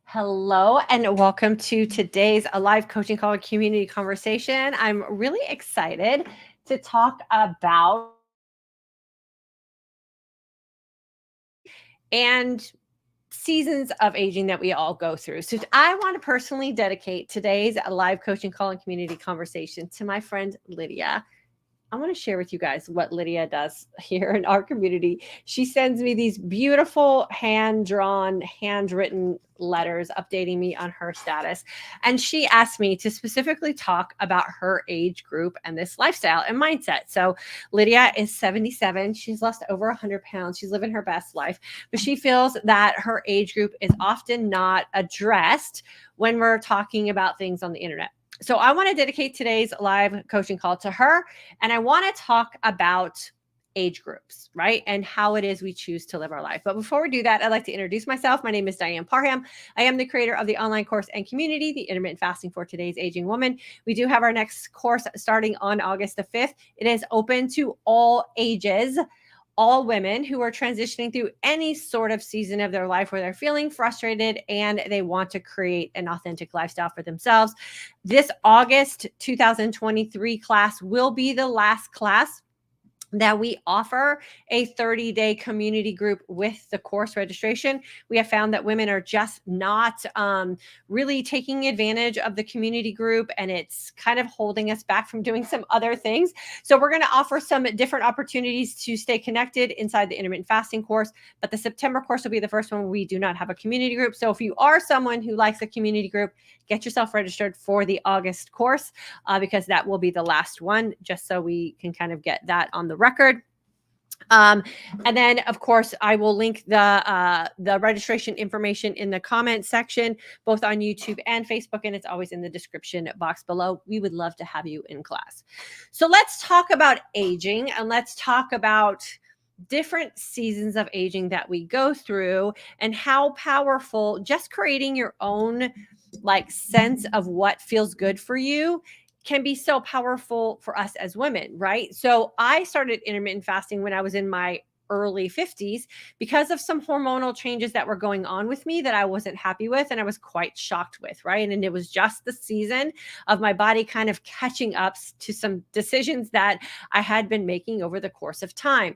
Hello and welcome to today's live coaching call and community conversation. I'm really excited to talk about and seasons of aging that we all go through. So I want to personally dedicate today's live coaching call and community conversation to my friend Lydia. I want to share with you guys what Lydia does here in our community. She sends me these beautiful hand-drawn, handwritten letters updating me on her status. And she asked me to specifically talk about her age group and this lifestyle and mindset. So Lydia is 77. She's lost over 100 pounds. She's living her best life, but she feels that her age group is often not addressed when we're talking about things on the internet. So I want to dedicate today's live coaching call to her. And I want to talk about age groups, right? And how it is we choose to live our life. But before we do that, I'd like to introduce myself. My name is Diane Parham. I am the creator of the online course and community, the Intermittent Fasting for Today's Aging Woman. We do have our next course starting on August the 5th. It is open to all ages, all women who are transitioning through any sort of season of their life where they're feeling frustrated and they want to create an authentic lifestyle for themselves. This August 2023 class will be the last class that we offer a 30-day community group with the course registration. We have found that women are just not really taking advantage of the community group, and it's kind of holding us back from doing some other things. So we're going to offer some different opportunities to stay connected inside the intermittent fasting course, but the September course will be the first one we do not have a community group. So if you are someone who likes a community group, get yourself registered for the August course because that will be the last one, just so we can kind of get that on the record. And then, of course, I will link the registration information in the comment section, both on YouTube and Facebook, and it's always in the description box below. We would love to have you in class. So let's talk about aging, and let's talk about different seasons of aging that we go through and how powerful just creating your own sense of what feels good for you can be so powerful for us as women, right? So I started intermittent fasting when I was in my early 50s because of some hormonal changes that were going on with me that I wasn't happy with and I was quite shocked with, right? And it was just the season of my body kind of catching up to some decisions that I had been making over the course of time.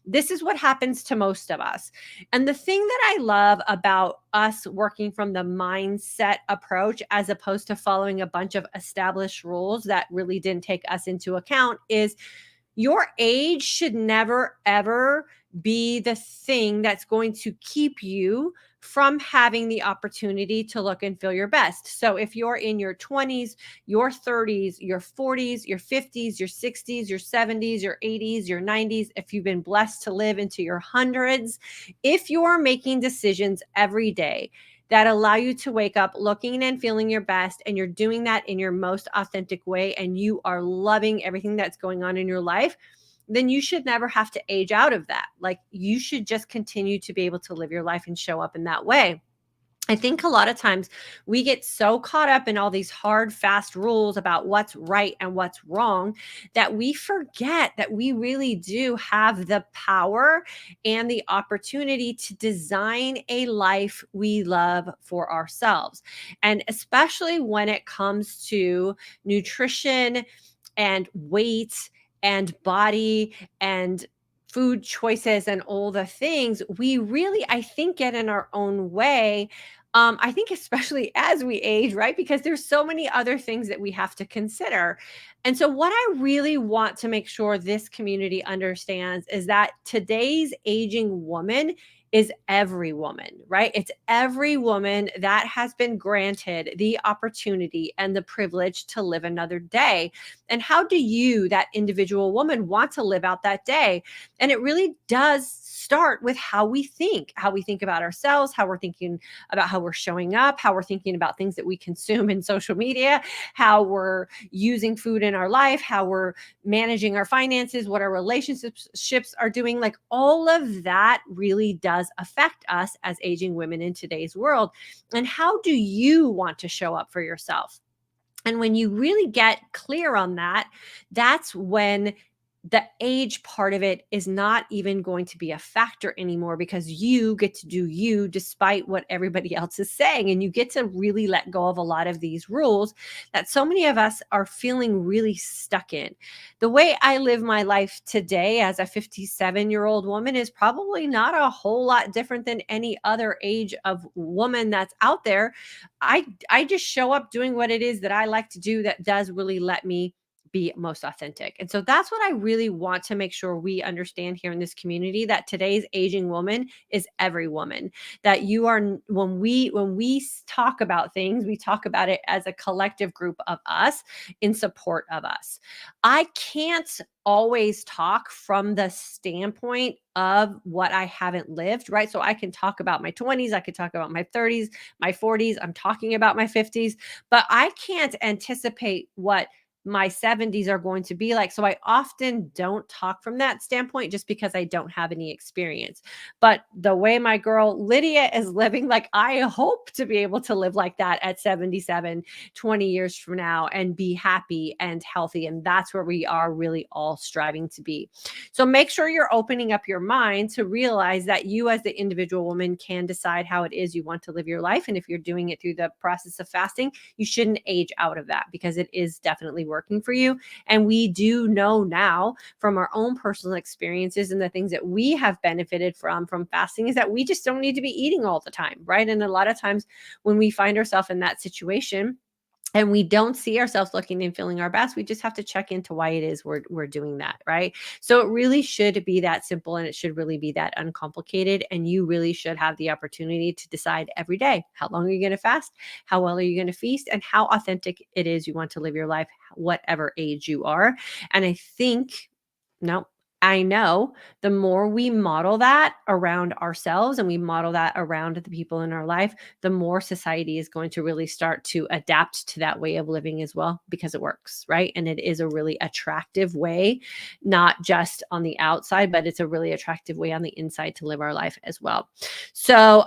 This is what happens to most of us. And the thing that I love about us working from the mindset approach, as opposed to following a bunch of established rules that really didn't take us into account, is your age should never, ever be the thing that's going to keep you from having the opportunity to look and feel your best. So if you're in your 20s, your 30s, your 40s, your 50s, your 60s, your 70s, your 80s, your 90s, if you've been blessed to live into your hundreds, if you're making decisions every day that allow you to wake up looking and feeling your best, and you're doing that in your most authentic way, and you are loving everything that's going on in your life, then you should never have to age out of that. Like, you should just continue to be able to live your life and show up in that way. I think a lot of times we get so caught up in all these hard, fast rules about what's right and what's wrong that we forget that we really do have the power and the opportunity to design a life we love for ourselves. And especially when it comes to nutrition and weight and body and food choices and all the things, we really, I think, get in our own way. I think especially as we age, right? Because there's so many other things that we have to consider. And so what I really want to make sure this community understands is that today's aging woman is every woman, right? It's every woman that has been granted the opportunity and the privilege to live another day. And how do you, that individual woman, want to live out that day? And it really does start with how we think about ourselves, how we're thinking about how we're showing up, how we're thinking about things that we consume in social media, how we're using food in our life, how we're managing our finances, what our relationships are doing. Like, all of that really does affect us as aging women in today's world. And how do you want to show up for yourself? And when you really get clear on that, that's when the age part of it is not even going to be a factor anymore, because you get to do you despite what everybody else is saying. And you get to really let go of a lot of these rules that so many of us are feeling really stuck in. The way I live my life today as a 57-year-old woman is probably not a whole lot different than any other age of woman that's out there. I just show up doing what it is that I like to do that does really let me be most authentic. And so that's what I really want to make sure we understand here in this community, that today's aging woman is every woman. That you are, when we talk about things, we talk about it as a collective group of us in support of us. I can't always talk from the standpoint of what I haven't lived, right? So I can talk about my 20s, I could talk about my 30s, my 40s, I'm talking about my 50s, but I can't anticipate what my 70s are going to be like. So I often don't talk from that standpoint just because I don't have any experience. But the way my girl Lydia is living, like, I hope to be able to live like that at 77, 20 years from now, and be happy and healthy. And that's where we are really all striving to be. So make sure you're opening up your mind to realize that you, as the individual woman, can decide how it is you want to live your life. And if you're doing it through the process of fasting, you shouldn't age out of that, because it is definitely working for you. And we do know now from our own personal experiences and the things that we have benefited from fasting, is that we just don't need to be eating all the time, right? And a lot of times when we find ourselves in that situation and we don't see ourselves looking and feeling our best, we just have to check into why it is we're doing that, right? So it really should be that simple, and it should really be that uncomplicated. And you really should have the opportunity to decide every day, how long are you going to fast, how well are you going to feast, and how authentic it is you want to live your life, whatever age you are. And I know the more we model that around ourselves and we model that around the people in our life, the more society is going to really start to adapt to that way of living as well, because it works, right? And it is a really attractive way, not just on the outside, but it's a really attractive way on the inside to live our life as well. So,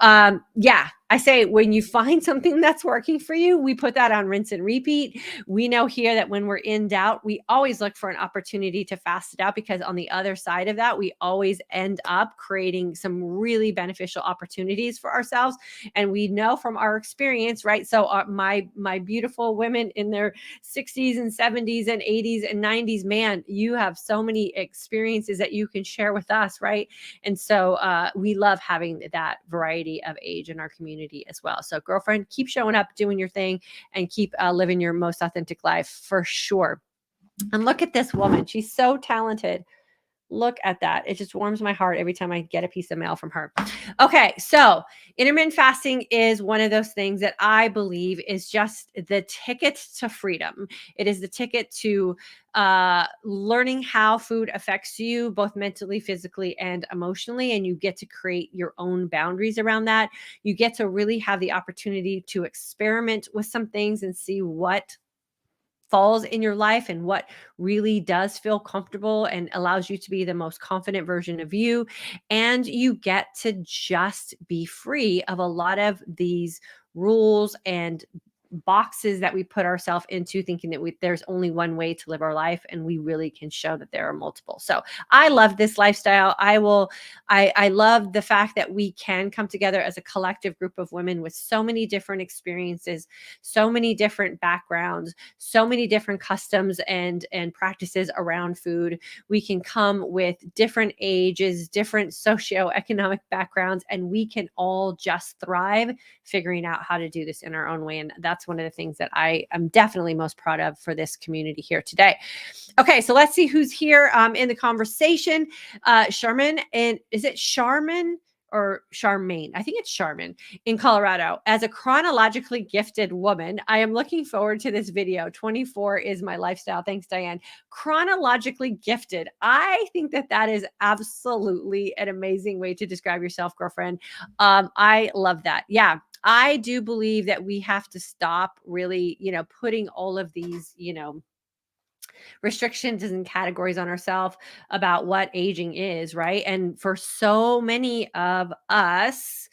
yeah, I say when you find something that's working for you, we put that on rinse and repeat. We know here that when we're in doubt, we always look for an opportunity to fast it out, because on the other side of that, we always end up creating some really beneficial opportunities for ourselves. And we know from our experience, right? So my beautiful women in their 60s and 70s and 80s and 90s, man, you have so many experiences that you can share with us, right? And so we love having that variety of age in our community as well. So girlfriend, keep showing up, doing your thing, and keep living your most authentic life for sure. And look at this woman. She's so talented. Look at that. It just warms my heart every time I get a piece of mail from her. Okay, so intermittent fasting is one of those things that I believe is just the ticket to freedom. It is the ticket to learning how food affects you, both mentally, physically, and emotionally. And you get to create your own boundaries around that. You get to really have the opportunity to experiment with some things and see what falls in your life and what really does feel comfortable and allows you to be the most confident version of you. And you get to just be free of a lot of these rules and boxes that we put ourselves into, thinking that there's only one way to live our life, and we really can show that there are multiple. So I love this lifestyle. I love the fact that we can come together as a collective group of women with so many different experiences, so many different backgrounds, so many different customs and practices around food. We can come with different ages, different socioeconomic backgrounds, and we can all just thrive figuring out how to do this in our own way. And that's one of the things that I am definitely most proud of for this community here today. Okay, so let's see who's here in the conversation. Charmin, and is it Charmin or Charmaine? I think it's Charmin in Colorado. As a chronologically gifted woman, I am looking forward to this video. 24 is my lifestyle. Thanks, Diane. Chronologically gifted. I think that is absolutely an amazing way to describe yourself, girlfriend. I love that. Yeah. I do believe that we have to stop really, putting all of these, restrictions and categories on ourselves about what aging is, right? And for so many of us,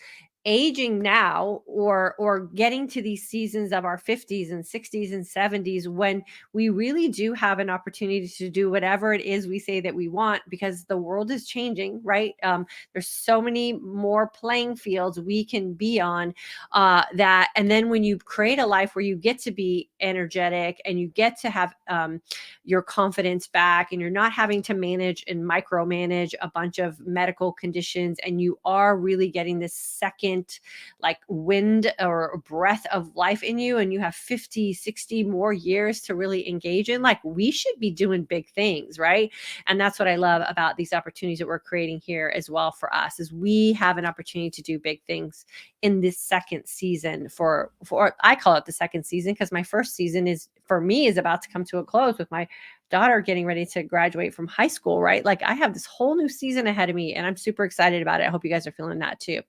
aging now, or getting to these seasons of our 50s and 60s and 70s, when we really do have an opportunity to do whatever it is we say that we want, because the world is changing, right? There's so many more playing fields we can be on, that, and then when you create a life where you get to be energetic and you get to have your confidence back, and you're not having to manage and micromanage a bunch of medical conditions, and you are really getting this second like wind or breath of life in you, and you have 50, 60 more years to really engage in, like, we should be doing big things, right? And that's what I love about these opportunities that we're creating here as well for us, is we have an opportunity to do big things in this second season. For I call it the second season, because my first season is, for me, is about to come to a close with my daughter getting ready to graduate from high school, right? Like, I have this whole new season ahead of me, and I'm super excited about it. I hope you guys are feeling that too.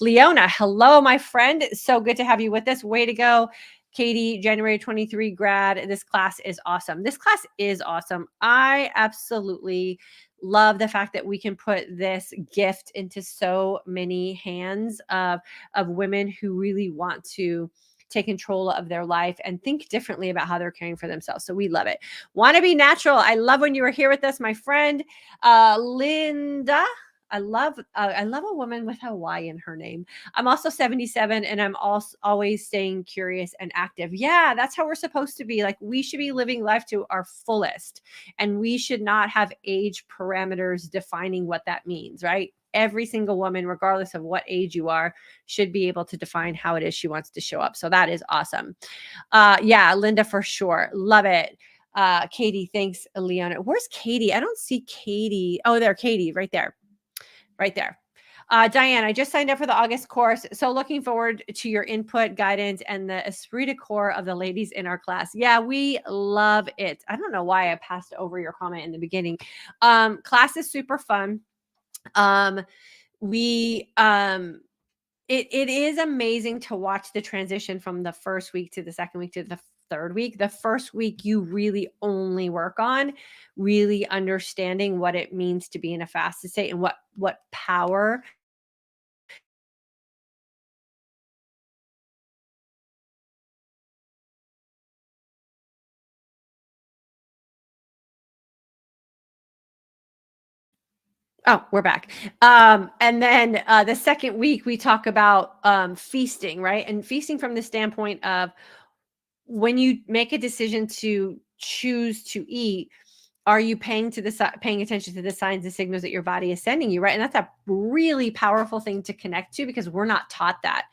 Leona, hello, my friend. So good to have you with us. Way to go. Katie, January 23 grad. This class is awesome. This class is awesome. I absolutely love the fact that we can put this gift into so many hands of women who really want to take control of their life and think differently about how they're caring for themselves. So we love it. Want to be natural. I love when you were here with us, my friend. Linda, I love a woman with a Y in her name. I'm also 77, and I'm also always staying curious and active. Yeah, that's how we're supposed to be. Like, we should be living life to our fullest, and we should not have age parameters defining what that means, right? Every single woman, regardless of what age you are, should be able to define how it is she wants to show up. So that is awesome. Yeah, Linda, for sure. Love it. Katie, thanks, Leona. Where's Katie? I don't see Katie. Oh, there, Katie, right there. Right there. Diane, I just signed up for the August course. So looking forward to your input, guidance, and the esprit de corps of the ladies in our class. Yeah, we love it. I don't know why I passed over your comment in the beginning. Class is super fun. We it is amazing to watch the transition from the first week to the second week to the third week. The first week, you really only work on really understanding what it means to be in a fasted state, and what power. Oh, we're back. And then the second week, we talk about feasting, right? And feasting from the standpoint of, when you make a decision to choose to eat, are you paying attention to the signs and signals that your body is sending you, right? And that's a really powerful thing to connect to, because we're not taught that.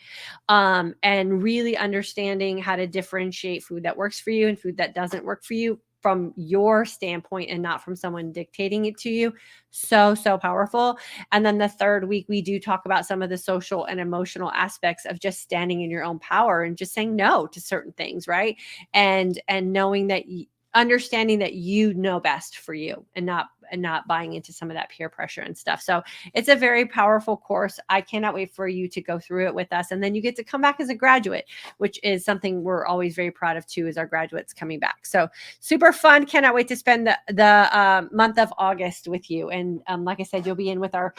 And really understanding how to differentiate food that works for you and food that doesn't work for you from your standpoint, and not from someone dictating it to you. So powerful. And then the third week, we do talk about some of the social and emotional aspects of just standing in your own power and just saying no to certain things, right? And knowing that understanding that you know best for you, and not buying into some of that peer pressure and stuff. So it's a very powerful course. I cannot wait for you to go through it with us. And then you get to come back as a graduate, which is something we're always very proud of too, is our graduates coming back. So super fun. Cannot wait to spend the month of August with you. And like I said, you'll be in with our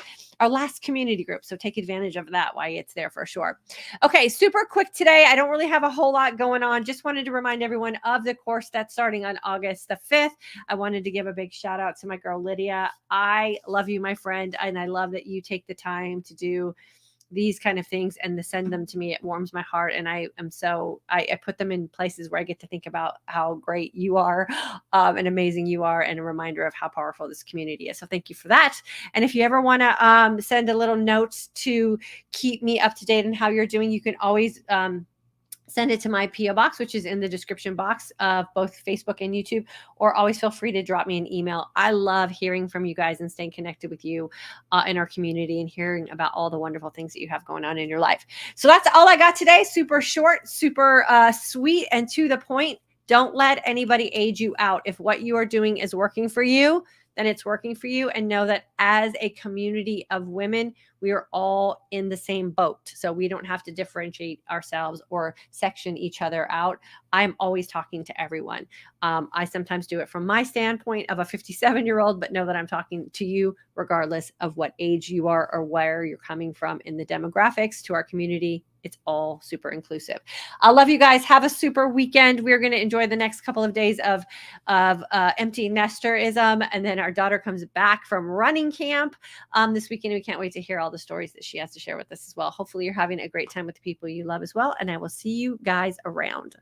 last community group. So take advantage of that while it's there for sure. Okay, super quick today. I don't really have a whole lot going on. Just wanted to remind everyone of the course that's starting on August the 5th. I wanted to give a big shout out to my girl, Lydia. I love you, my friend. And I love that you take the time to do these kind of things and to send them to me. It warms my heart. And I put them in places where I get to think about how great you are, and amazing you are, and a reminder of how powerful this community is. So thank you for that. And if you ever want to send a little note to keep me up to date on how you're doing, you can always send it to my PO box, which is in the description box of both Facebook and YouTube, or always feel free to drop me an email. I love hearing from you guys and staying connected with you in our community, and hearing about all the wonderful things that you have going on in your life. So that's all I got today. Super short, super sweet, and to the point. Don't let anybody age you out. If what you are doing is working for you, then it's working for you. And know that as a community of women, we are all in the same boat. So we don't have to differentiate ourselves or section each other out. I'm always talking to everyone. I sometimes do it from my standpoint of a 57-year-old, but know that I'm talking to you regardless of what age you are or where you're coming from in the demographics to our community. It's all super inclusive. I love you guys. Have a super weekend. We're going to enjoy the next couple of days of empty nesterism, and then our daughter comes back from running camp this weekend. We can't wait to hear all the stories that she has to share with us as well. Hopefully, you're having a great time with the people you love as well, and I will see you guys around.